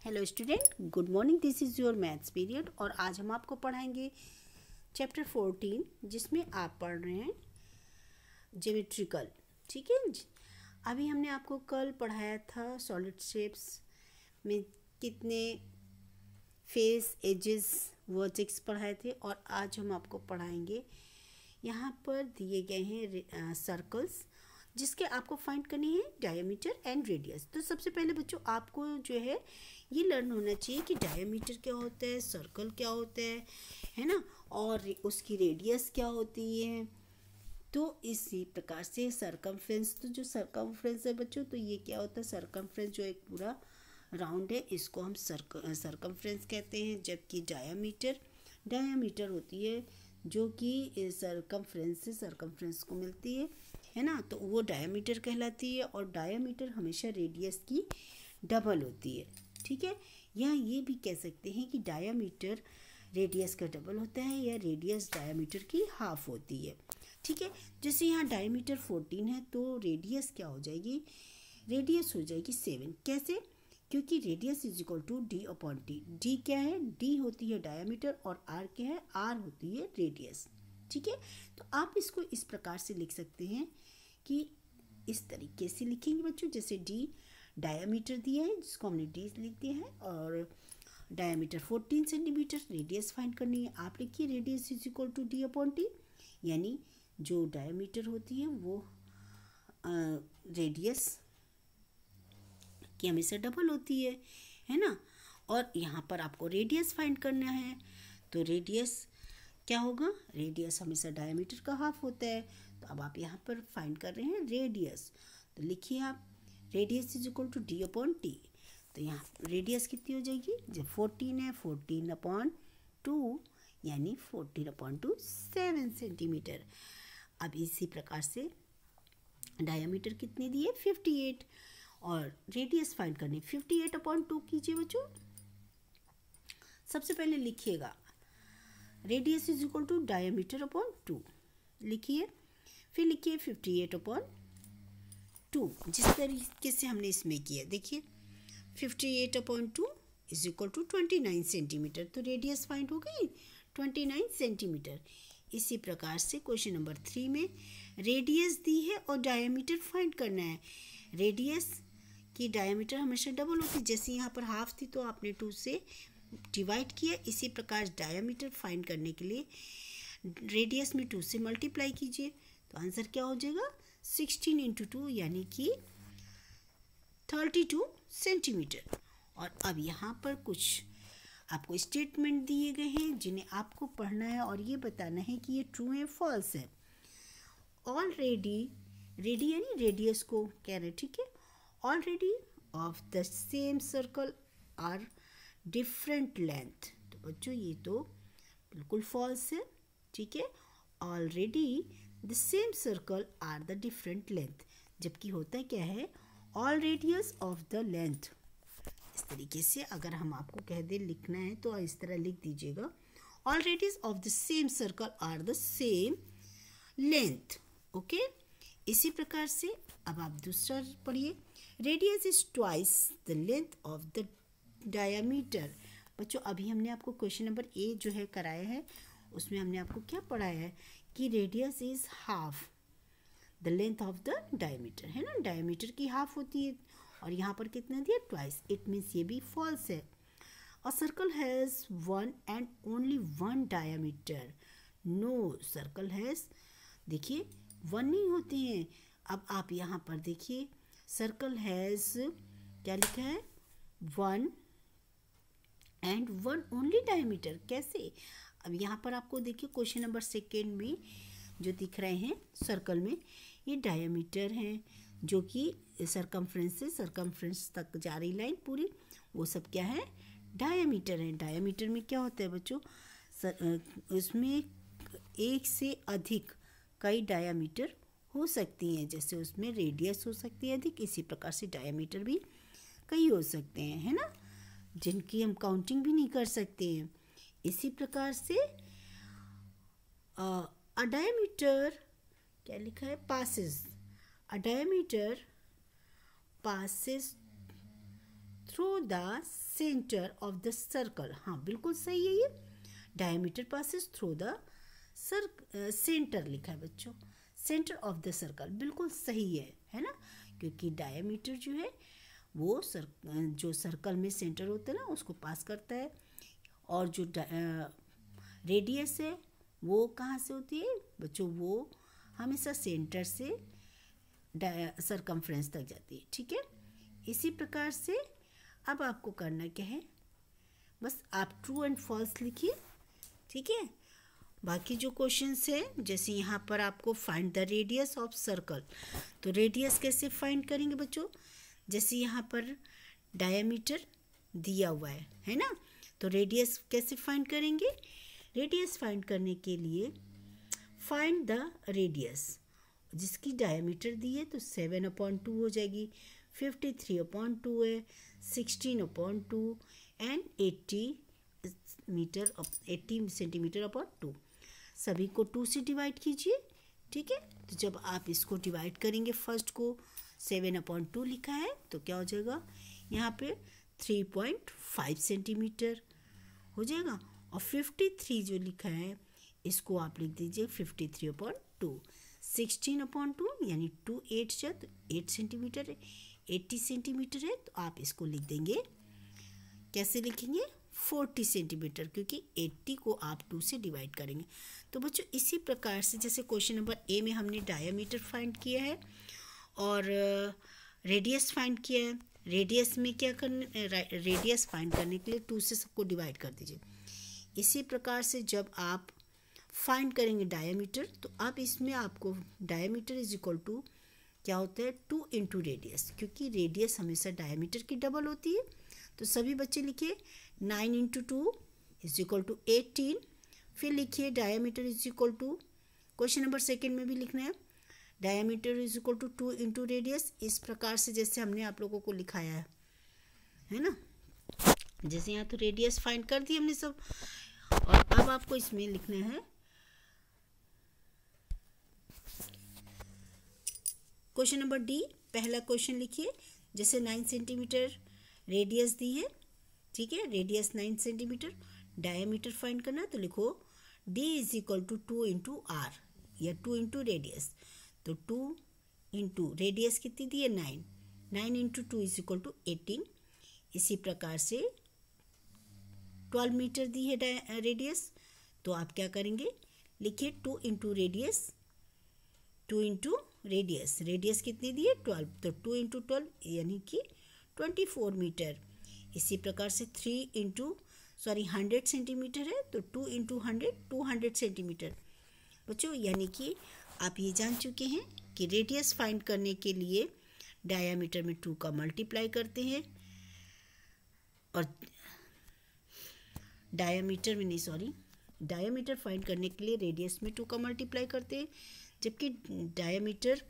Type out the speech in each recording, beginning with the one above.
Hello student, good morning. This is your maths period और आज हम आपको पढ़ाएंगे चैप्टर 14 जिसमें आप पढ़ रहे हैं ज्योमेट्रिकल। ठीक है जी। अभी हमने आपको कल पढ़ाया था सॉलिड शेप्स में कितने फेस, एजेस, वर्टेक्स पढ़ाए थे और आज हम आपको पढ़ाएंगे यहाँ पर दिए गए हैं सर्कल्स जिसके आपको फाइंड करनी है डायमीटर एंड रेडियस। तो सबसे पहले बच्चों आपको जो है ये लर्न होना चाहिए कि डायमीटर क्या होता है, सर्कल क्या होता है ना, और उसकी रेडियस क्या होती है। तो इसी प्रकार से सरकमफ्रेंस, तो जो सरकमफ्रेंस है बच्चों, तो ये क्या होता है, सरकमफ्रेंस जो एक पूरा राउंड है इसको हम सरकमफ्रेंस कहते हैं, जबकि डायमीटर होती है जो कि सरकमफ्रेंस से सरकमफ्रेंस को मिलती है ना, तो वो डायमीटर कहलाती है और डायमीटर हमेशा रेडियस की डबल होती है। ठीक है, या ये भी कह सकते हैं कि डायमीटर रेडियस का डबल होता है या रेडियस डायमीटर की हाफ होती है। ठीक है, जैसे यहाँ डायमीटर 14 है तो रेडियस क्या हो जाएगी, रेडियस हो जाएगी 7। कैसे? क्योंकि radius is equal to D upon T. D क्या है, डी होती है डायमीटर और आर क्या है, आर होती है रेडियस। ठीक है, तो आप इसको इस प्रकार से लिख सकते हैं कि इस तरीके से लिखेंगे बच्चों, जैसे डी डायमीटर दिया है जिसको हमने डी लिख दिया है और डायमीटर 14 सेंटीमीटर, रेडियस फाइंड करनी है। आप लिखिए radius is equal to D upon T, यानी जो डायमीटर होती है वो रेडियस की हमेशा डबल होती है ना। और यहाँ पर आपको रेडियस फाइंड करना है, तो रेडियस क्या होगा, रेडियस हमेशा डायमीटर का हाफ होता है। तो अब आप यहाँ पर फाइंड कर रहे हैं रेडियस, तो लिखिए आप radius is equal to D upon T. तो यहाँ रेडियस कितनी हो जाएगी, जब 14 है 14 अपॉन 2 यानी 14 अपॉन 2 7 सेंटीमीटर। अब इसी प्रकार से डायमीटर कितनी दी है 58 और रेडियस फाइंड करनी 58 अपॉन 2 कीजिए बच्चों। सबसे पहले लिखिएगा radius is equal to diameter upon 2 लिखिए, फिर लिखिए 58 अपॉन 2 जिस तरीके से हमने इसमें किया। देखिए 58 upon 2 is equal to 29 centimetre, तो रेडियस फाइंड हो गई 29 सेंटीमीटर। इसी प्रकार से क्वेश्चन नंबर 3 में रेडियस दी है और डायमीटर फाइंड करना है। रेडियस की डायमीटर हमेशा डबल होती है, जैसे यहाँ पर हाफ थी तो आपने 2 से डिवाइड किया। इसी प्रकार डायमीटर फाइंड करने के लिए रेडियस में 2 से मल्टीप्लाई कीजिए, तो आंसर क्या हो जाएगा 16 इंटू 2 यानी कि 32 सेंटीमीटर। और अब यहाँ पर कुछ आपको स्टेटमेंट दिए गए हैं जिन्हें आपको पढ़ना है और ये बताना है कि ये ट्रू है फॉल्स है। ऑलरेडी रेडी यानी रेडियस को कह रहे हैं, ठीक है। All radii of the same circle are different length, तो बच्चों ये तो बिल्कुल फॉल्स है। ठीक है, all radii the same circle are the different length, जबकि होता क्या है all radius of the length. इस तरीके से अगर हम आपको कह दें लिखना है तो इस तरह लिख दीजिएगा all radius of the same circle are the same length. Okay, इसी प्रकार से अब आप दूसरा पढ़िए radius is twice the length of the diameter. बच्चों अभी हमने आपको क्वेश्चन नंबर ए जो है कराया है, उसमें हमने आपको क्या पढ़ाया है कि radius is half the length of the diameter, है ना, डायमीटर की हाफ होती है और यहाँ पर कितना दिया ट्वाइस, इट मीन्स ये भी फॉल्स है। A circle has one and only one diameter, no circle has, देखिए वन नहीं होते हैं। अब आप यहाँ पर देखिए सर्कल हैज़ क्या लिखा है, one and one only diameter. कैसे? अब यहाँ पर आपको देखिए क्वेश्चन नंबर 2 में जो दिख रहे हैं सर्कल में ये डायमीटर हैं जो कि सरकमफ्रेंस से सरकमफ्रेंस तक जा रही लाइन पूरी, वो सब क्या है डायमीटर है। डायमीटर में क्या होता है बच्चों, उसमें एक से अधिक कई डायमीटर हो सकती हैं, जैसे उसमें रेडियस हो सकती है अधिक, इसी प्रकार से डायमीटर भी कई हो सकते हैं, है ना, जिनकी हम काउंटिंग भी नहीं कर सकते हैं। इसी प्रकार से अ डायमीटर क्या लिखा है, passes, a diameter passes through the centre of the circle. हाँ बिल्कुल सही है, ये diameter passes through the centre लिखा है बच्चों, सेंटर ऑफ द सर्कल बिल्कुल सही है ना, क्योंकि डायमीटर जो है वो जो सर्कल में सेंटर होता है ना उसको पास करता है, और जो रेडियस है वो कहाँ से होती है बच्चों, वो हमेशा सेंटर से सरकमफ्रेंस तक जाती है। ठीक है, इसी प्रकार से अब आपको करना क्या है, बस आप ट्रू एंड फॉल्स लिखिए। ठीक है, बाकी जो क्वेश्चंस है जैसे यहाँ पर आपको find the radius of circle, तो रेडियस कैसे फाइंड करेंगे बच्चों, जैसे यहाँ पर डायमीटर दिया हुआ है ना, तो रेडियस कैसे फाइंड करेंगे, रेडियस फाइंड करने के लिए फाइंड द रेडियस जिसकी डायमीटर दी है तो 7/2 हो जाएगी, 53/2 है, 16/2 एंड 80 सेंटीमीटर अपॉन 2, सभी को 2 से डिवाइड कीजिए। ठीक है, तो जब आप इसको डिवाइड करेंगे, फर्स्ट को 7/2 लिखा है तो क्या हो जाएगा, यहाँ पे 3.5 सेंटीमीटर हो जाएगा, और 53 जो लिखा है इसको आप लिख दीजिए 53/2, 16/2 यानी 2 8 जा तो 8 सेंटीमीटर है, 80 सेंटीमीटर है तो आप इसको लिख देंगे, कैसे लिखेंगे 40 सेंटीमीटर, क्योंकि 80 को आप 2 से डिवाइड करेंगे। तो बच्चों इसी प्रकार से जैसे क्वेश्चन नंबर ए में हमने डायमीटर फाइंड किया है और रेडियस फाइंड किया है, रेडियस में क्या करने, रेडियस फाइंड करने के लिए 2 से सबको डिवाइड कर दीजिए। इसी प्रकार से जब आप फाइंड करेंगे डायमीटर, तो अब इसमें आपको डायमीटर इज इक्वल टू क्या होता है 2 इंटू रेडियस, क्योंकि रेडियस हमेशा डायमीटर की डबल होती है। तो सभी बच्चे लिखिए 9 इंटू 2 इज इक्वल टू 18, फिर लिखिए diameter is equal to, question number second में भी लिखना है, diameter is equal to 2 into radius, इस प्रकार से जैसे हमने आप लोगों को लिखाया है ना, जैसे यहाँ तो रेडियस फाइंड कर दी हमने सब, और अब आपको इसमें लिखना है क्वेश्चन नंबर डी। पहला क्वेश्चन लिखिए, जैसे 9 सेंटीमीटर रेडियस दी है, ठीक है, रेडियस 9 सेंटीमीटर, डायमीटर फाइंड करना, तो लिखो D is equal to 2 into R या 2 इंटू रेडियस, तो 2 इंटू रेडियस कितनी दी है 9, 9 इंटू 2 इज इक्वल टू 18। इसी प्रकार से 12 मीटर दी है रेडियस, तो आप क्या करेंगे, लिखिए 2 into radius, 2 into radius, radius कितनी दी है 12, तो 2 इंटू 12 यानी कि 24 मीटर। इसी प्रकार से 100 सेंटीमीटर है, तो 2 इंटू 100 200 सेंटीमीटर। बच्चों यानी कि आप ये जान चुके हैं कि रेडियस फाइंड करने के लिए डायमीटर में 2 का मल्टीप्लाई करते हैं, और डायमीटर फाइंड करने के लिए रेडियस में 2 का मल्टीप्लाई करते हैं, जबकि डायमीटर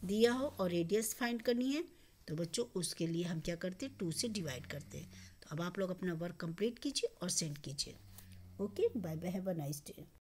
दिया हो और रेडियस फाइंड करनी है तो बच्चों उसके लिए हम क्या करते हैं 2 से डिवाइड करते हैं। तो अब आप लोग अपना वर्क कंप्लीट कीजिए और सेंड कीजिए। Okay, bye bye, have a nice day.